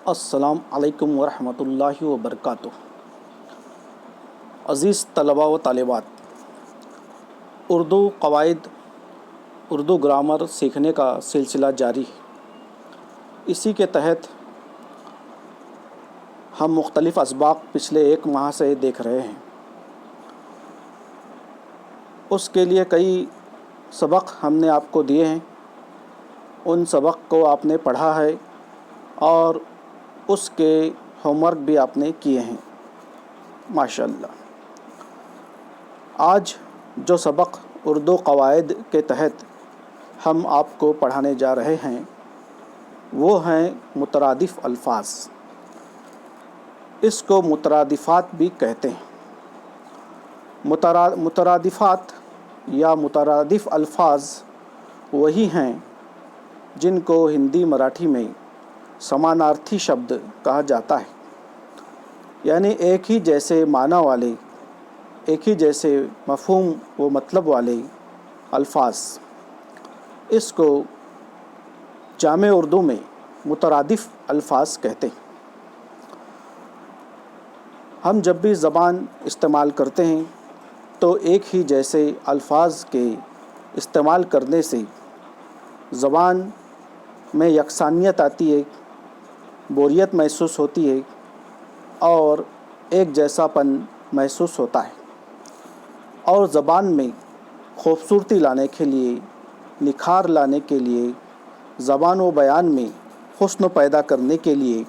السلام علیکم ورحمۃ اللہ وبرکاتہ۔ عزیز طلباء و طالبات، اردو قواعد، اردو گرامر سیکھنے کا سلسلہ جاری ہے۔ اسی کے تحت ہم مختلف اسباق پچھلے ایک ماہ سے دیکھ رہے ہیں۔ اس کے لیے کئی سبق ہم نے آپ کو دیے ہیں، ان سبق کو آپ نے پڑھا ہے اور اس کے ہوم ورک بھی آپ نے کیے ہیں ماشاءاللہ۔ آج جو سبق اردو قواعد کے تحت ہم آپ کو پڑھانے جا رہے ہیں وہ ہیں مترادف الفاظ۔ اس کو مترادفات بھی کہتے ہیں۔ مترادفات یا مترادف الفاظ وہی ہیں جن کو ہندی مراٹھی میں سمانارتھی شبد کہا جاتا ہے، یعنی ایک ہی جیسے معنی والے، ایک ہی جیسے مفہوم و مطلب والے الفاظ۔ اس کو جامع اردو میں مترادف الفاظ کہتے ہیں۔ ہم جب بھی زبان استعمال کرتے ہیں تو ایک ہی جیسے الفاظ کے استعمال کرنے سے زبان میں یکسانیت آتی ہے، بوریت محسوس ہوتی ہے اور ایک جیسا پن محسوس ہوتا ہے، اور زبان میں خوبصورتی لانے کے لیے، نکھار لانے کے لیے، زبان و بیان میں حسن پیدا کرنے کے لیے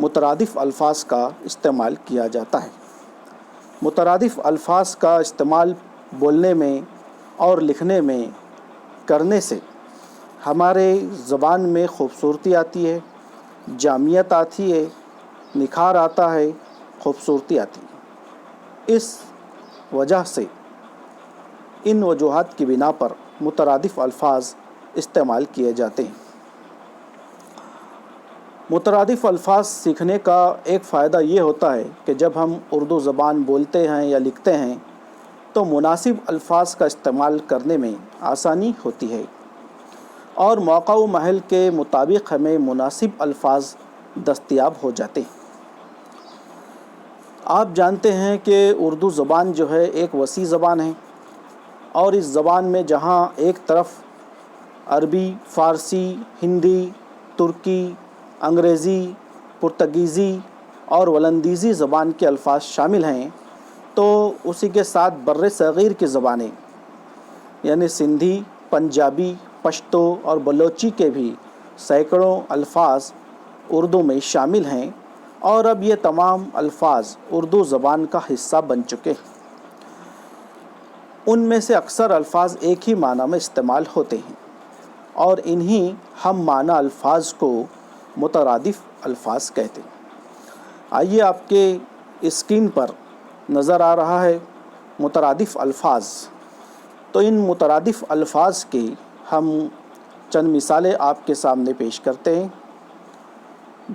مترادف الفاظ کا استعمال کیا جاتا ہے۔ مترادف الفاظ کا استعمال بولنے میں اور لکھنے میں کرنے سے ہمارے زبان میں خوبصورتی آتی ہے، جامعیت آتی ہے، نکھار آتا ہے، خوبصورتی آتی ہے۔ اس وجہ سے ان وجوہات کی بنا پر مترادف الفاظ استعمال کیے جاتے ہیں۔ مترادف الفاظ سیکھنے کا ایک فائدہ یہ ہوتا ہے کہ جب ہم اردو زبان بولتے ہیں یا لکھتے ہیں تو مناسب الفاظ کا استعمال کرنے میں آسانی ہوتی ہے اور موقع و محل کے مطابق ہمیں مناسب الفاظ دستیاب ہو جاتے ہیں۔ آپ جانتے ہیں کہ اردو زبان جو ہے ایک وسیع زبان ہے، اور اس زبان میں جہاں ایک طرف عربی، فارسی، ہندی، ترکی، انگریزی، پرتگیزی اور ولندیزی زبان کے الفاظ شامل ہیں، تو اسی کے ساتھ بر صغیر کی زبانیں یعنی سندھی، پنجابی، پشتو اور بلوچی کے بھی سینکڑوں الفاظ اردو میں شامل ہیں، اور اب یہ تمام الفاظ اردو زبان کا حصہ بن چکے ہیں۔ ان میں سے اکثر الفاظ ایک ہی معنی میں استعمال ہوتے ہیں، اور انہی ہم معنی الفاظ کو مترادف الفاظ کہتے ہیں۔ آئیے آپ کے اسکرین پر نظر آ رہا ہے مترادف الفاظ۔ تو ان مترادف الفاظ کی ہم چند مثالیں آپ کے سامنے پیش کرتے ہیں۔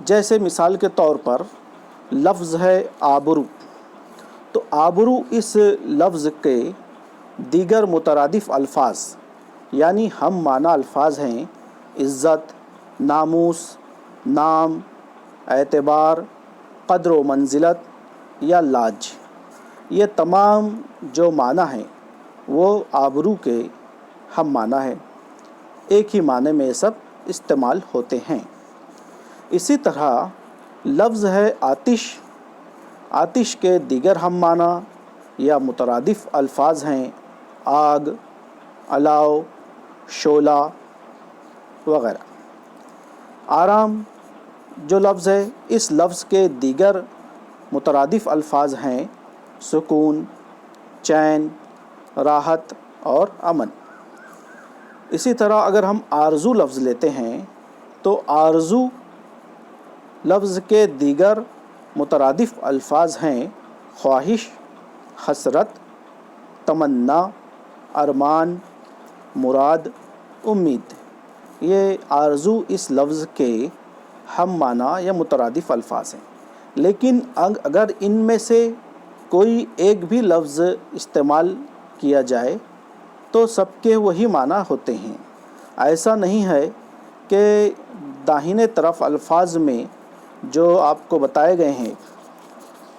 جیسے مثال کے طور پر لفظ ہے آبرو، تو آبرو اس لفظ کے دیگر مترادف الفاظ یعنی ہم معنی الفاظ ہیں عزت، ناموس، نام، اعتبار، قدر و منزلت یا لاج۔ یہ تمام جو معنی ہیں وہ آبرو کے ہم معنی ہیں، ایک ہی معنی میں یہ سب استعمال ہوتے ہیں۔ اسی طرح لفظ ہے آتش، آتش کے دیگر ہم معنی یا مترادف الفاظ ہیں آگ، الاؤ، شعلہ وغیرہ۔ آرام جو لفظ ہے، اس لفظ کے دیگر مترادف الفاظ ہیں سکون، چین، راحت اور امن۔ اسی طرح اگر ہم آرزو لفظ لیتے ہیں تو آرزو لفظ کے دیگر مترادف الفاظ ہیں خواہش، حسرت، تمنا، ارمان، مراد، امید۔ یہ آرزو اس لفظ کے ہم معنی یا مترادف الفاظ ہیں، لیکن اگر ان میں سے کوئی ایک بھی لفظ استعمال کیا جائے تو سب کے وہی معنی ہوتے ہیں۔ ایسا نہیں ہے کہ दाहिने तरफ अल्फाज में जो आपको बताए गए हैं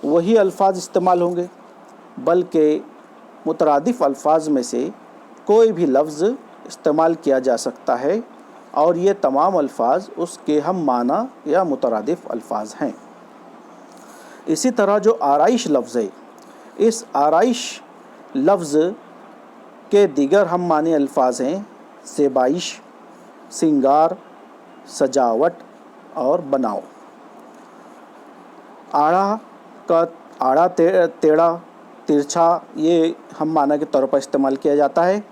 वही अल्फाज इस्तेमाल होंगे, बल्कि मुतरादिफ़ अल्फाज में से कोई भी लफ्ज़ इस्तेमाल किया जा सकता है और ये तमाम अल्फाज उसके हम माना या मुतरादिफ़ अल्फाज हैं। इसी तरह जो आराइश लफ्ज़ है, इस आराइश लफ्ज़ के दीगर हम माने अल्फाज हैं ज़ेबाइश, सिंगार, सजावट और बनाओ। आड़ा टेढ़ा तिरछा ये हम माना के तौर पर इस्तेमाल किया जाता है।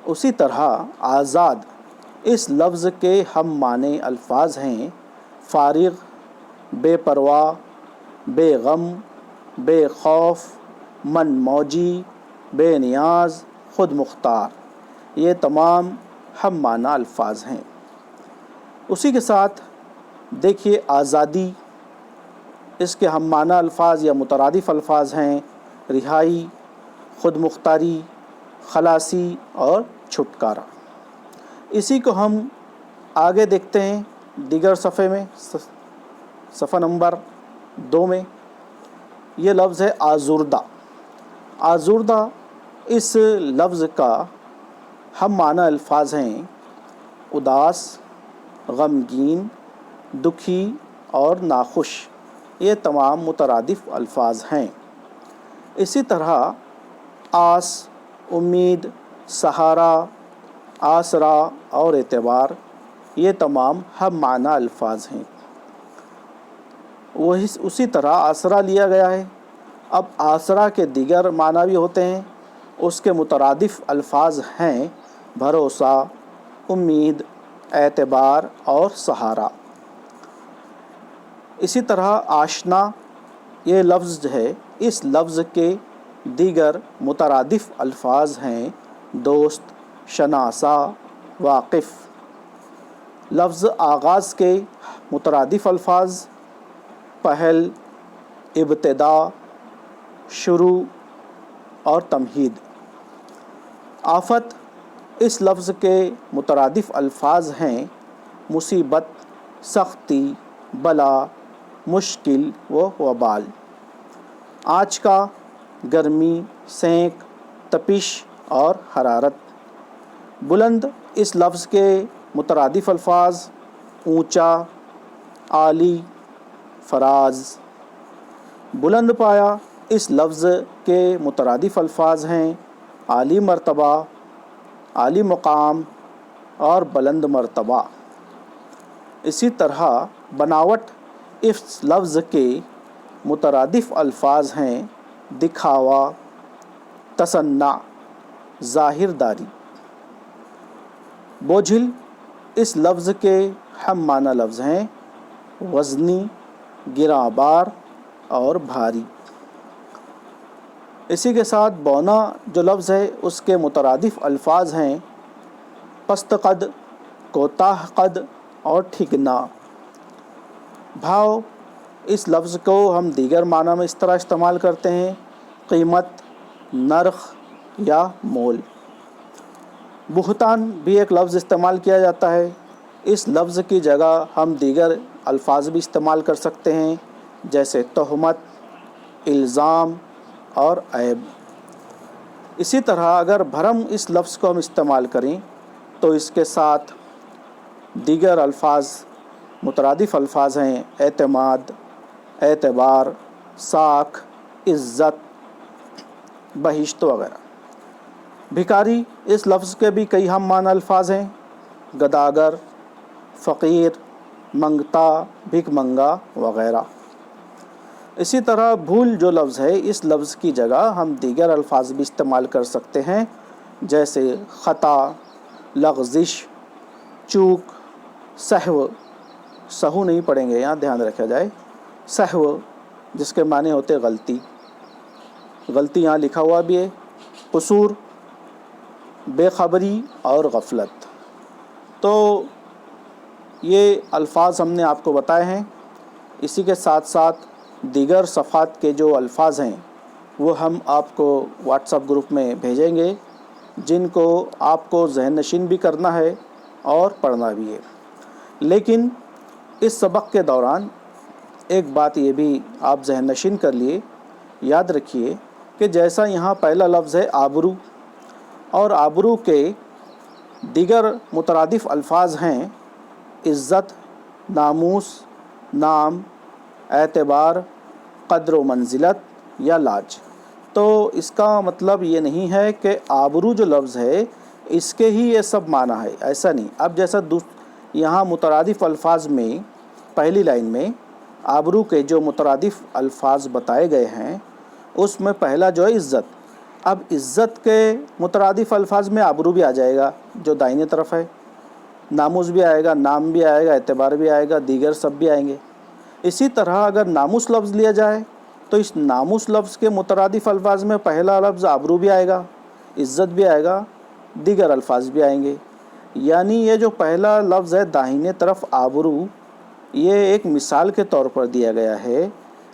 उसी तरह आज़ाद इस लफ्ज़ के हम माने अल्फाज हैं फ़ारिग़, बेपरवाह, बेगम, बेखौफ, मनमौजी, बेनियाज, ख़ुद मुख्तार, ये तमाम हम माना अल्फाज हैं। उसी के साथ देखिए आज़ादी, इसके हम माना अल्फाज या मुतरादिफ़ अल्फाज हैं रिहाई, ख़ुद मुख्तारी, खलासी और छुटकारा। इसी को हम आगे देखते हैं दीगर सफ़े में, सफ़ा नंबर 2 में। ये लफ्ज़ है आज़ुर्दा। आज़ुर्दा इस लफ्ज़ का हम माना अल्फाज हैं उदास, गमगीन, दुखी और नाखुश, ये तमाम मुतरादिफ़ अल्फाज हैं। इसी तरह आस, उम्मीद, सहारा, आसरा और एतबार, ये तमाम हम माना अल्फाज हैं। वही उसी तरह आसरा लिया गया है। अब आसरा के दीगर माना भी होते हैं, उसके मुतरादिफ़ अल्फाज हैं भरोसा, उम्मीद, एतबार और सहारा। इसी तरह आशना ये लफ्ज़ है, इस लफ्ज़ के दीगर मुतरादिफ़ अल्फाज हैं दोस्त, शनासा, वाक़िफ़। लफ्ज़ आगाज़ के मुतरादिफ़ अल्फाज पहल, इब्तिदा, शुरू और तमहीद। आफ़त इस लफ्ज़ के मुतरादिफ़ अल्फाज हैं मुसीबत, सख्ती, बला, मुश्किल व वबाल। आँच का गर्मी, सेंक, तपिश और हरारत। बुलंद इस लफ्ज़ के मुतरादिफ़ अल्फाज ऊंचा, आली, फराज। बुलंद पाया इस लफ्ज़ के मुतरादिफ़ अल्फाज हैं आली मर्तबा, आली मकाम और बुलंद मर्तबा। इसी तरह बनावट इस लफ्ज़ के मुतरादिफ़ अल्फाज हैं दिखावा, तसन्ना, ज़ाहिरदारी। बोझिल इस लफ्ज़ के हम माना लफ्ज़ हैं वज़नी, गिराबार और भारी। इसी के साथ बौना जो लफ्ज़ है उसके मुतरादिफ़ अल्फाज हैं पस्त कद, कोताह कद और ठिगना। भाव इस लफ्ज़ को हम दीगर माना में इस तरह इस्तेमाल करते हैं कीमत, नर्ख या मोल। बुहतान भी एक लफ्ज़ इस्तेमाल किया जाता है। इस लफ्ज़ की जगह हम दीगर अल्फाज भी इस्तेमाल कर सकते हैं जैसे तोहमत, इल्ज़ाम और ऐब। इसी तरह अगर भरम इस लफ्ज़ को हम इस्तेमाल करें तो इसके साथ दीगर अल्फाज मुतरादिफ़ अल्फाज हैं एतमाद, एतबार, साख, इज़्ज़त, बहिश्त वगैरह। भिखारी इस लफ्ज़ के भी कई हम माना अल्फाज हैं गदागर, फ़कीर, मंगता, भिख मंगा वगैरह। इसी तरह भूल जो लफ्ज़ है इस लफ्ज़ की जगह हम दीगर अल्फाज भी इस्तेमाल कर सकते हैं जैसे ख़ता, लग़ज़िश, चूक, सहव। सहू नहीं पढ़ेंगे, यहाँ ध्यान रखा जाए। सहव जिसके माने होते गलती, गलती यहाँ लिखा हुआ भी है। कसूर, बेखबरी और गफलत। तो ये अल्फाज हमने आपको बताए हैं। इसी के साथ साथ दीगर सफ़ात के जो अल्फाज हैं वो हम आपको व्हाट्सएप ग्रुप में भेजेंगे जिनको आपको ज़हन नशीन भी करना है और पढ़ना भी है। लेकिन इस सबक के दौरान एक बात ये भी आप जहन नशीन कर लिए, याद रखिए कि जैसा यहाँ पहला लफ्ज़ है आबरू, और आबरू के दीगर मुतरादिफ अल्फाज हैं इज़्ज़त, नामूस, नाम, एतबार, क़द्र व मंजिलत या लाज। तो इसका मतलब ये नहीं है कि आबरू जो लफ्ज़ है इसके ही ये सब माना है, ऐसा नहीं। अब जैसा यहाँ मुतरादिफ अल्फाज में पहली लाइन में आबरू के जो मुतरादिफ अल्फाज बताए गए हैं उसमें पहला जो है इज़्ज़त। अब इज़्ज़त के मुतरादिफ अल्फाज में आबरू भी आ जाएगा जो दाहिने तरफ है, नामूस भी आएगा, नाम भी आएगा, एतबार भी आएगा, दीगर सब भी आएंगे। इसी तरह अगर नामूस लफ्ज़ लिया जाए तो इस नामूस लफ्ज़ के मुतरादिफ अल्फाज में पहला लफ्ज़ आबरू भी आएगा, इज़्ज़त भी आएगा, दीगर अल्फाज भी आएंगे। यानी ये जो पहला लफ्ज़ है दाहिने तरफ आबरू, ये एक मिसाल के तौर पर दिया गया है।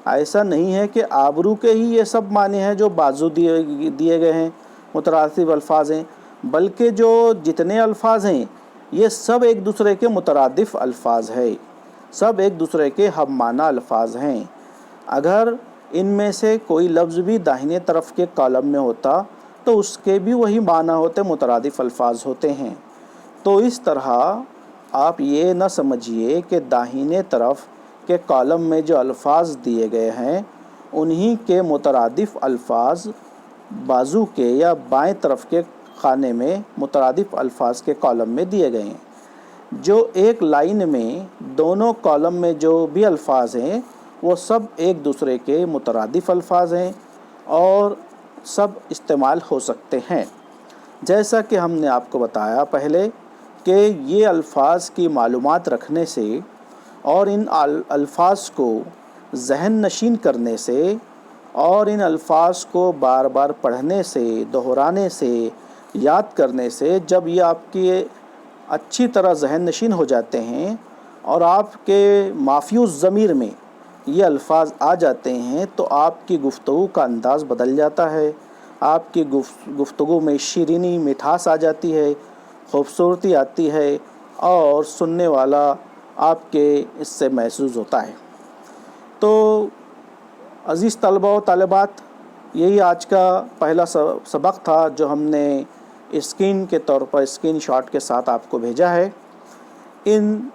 ऐसा नहीं है कि आबरू के ही ये सब माने हैं जो बाजू दिए गए हैं, मुतरादिफ अल्फाज हैं, बल्कि जो जितने अल्फाज हैं ये सब एक दूसरे के मुतरादिफ अल्फाज है, सब एक दूसरे के हम माना अल्फाज हैं। अगर इनमें से कोई लफ्ज़ भी दाहिने तरफ के कॉलम में होता तो उसके भी वही माना होते, मुतरादिफ अल्फाज होते हैं। तो इस तरह आप ये न समझिए कि दाहिने तरफ के कॉलम में जो अल्फाज दिए गए हैं उन्हीं के मुतरादिफ अल्फाज बाजू के या बाएं तरफ के खाने में मुतरादिफ अल्फाज के कॉलम में दिए गए हैं। जो एक लाइन में दोनों कॉलम में जो भी अल्फाज हैं वो सब एक दूसरे के मुतरादिफ अल्फाज हैं और सब इस्तेमाल हो सकते हैं। जैसा कि हमने आपको बताया पहले कि ये अल्फाज की मालूमात रखने से और इन अल्फाज को जहन नशीन करने से और इन अल्फाज को बार बार पढ़ने से, दोहराने से, याद करने से जब ये आपकी अच्छी तरह जहन नशीन हो जाते हैं और आपके माफ़ियूज़ ज़मीर में ये अल्फाज आ जाते हैं तो आपकी गुफ्तगू का अंदाज़ बदल जाता है, आपकी गुफ्तगू में शीरीनी मिठास आ जाती है, खूबसूरती आती है और सुनने वाला आपके इससे महसूस होता है। तो अज़ीज़ तलबा व तालिबात, यही आज का पहला सबक था जो हमने स्क्रीन के तौर पर स्क्रीन शॉट के साथ आपको भेजा है। इन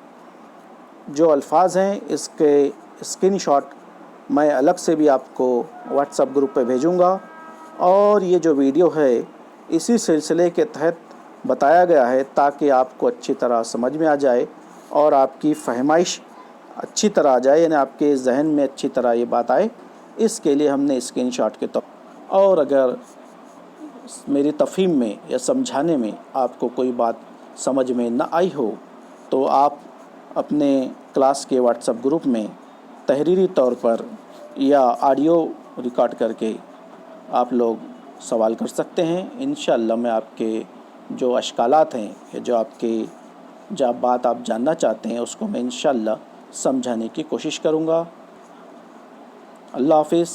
जो अल्फाज हैं इसके स्क्रीन शॉट मैं अलग से भी आपको व्हाट्सएप ग्रुप पे भेजूँगा और ये जो वीडियो है इसी सिलसिले के तहत बताया गया है ताकि आपको अच्छी तरह समझ में आ जाए और आपकी फहमाइश अच्छी तरह आ जाए, यानी आपके जहन में अच्छी तरह ये बात आए। इसके लिए हमने स्क्रीनशॉट के तौर और अगर मेरी तफ़हीम में या समझाने में आपको कोई बात समझ में ना आई हो तो आप अपने क्लास के व्हाट्सएप ग्रुप में तहरीरी तौर पर या ऑडियो रिकॉर्ड करके आप लोग सवाल कर सकते हैं। इंशाअल्लाह मैं आपके जो अश्कालात हैं या जो बात आप जानना चाहते हैं उसको मैं इंशाअल्लाह समझाने की कोशिश करूँगा। अल्लाह हाफ़िज़।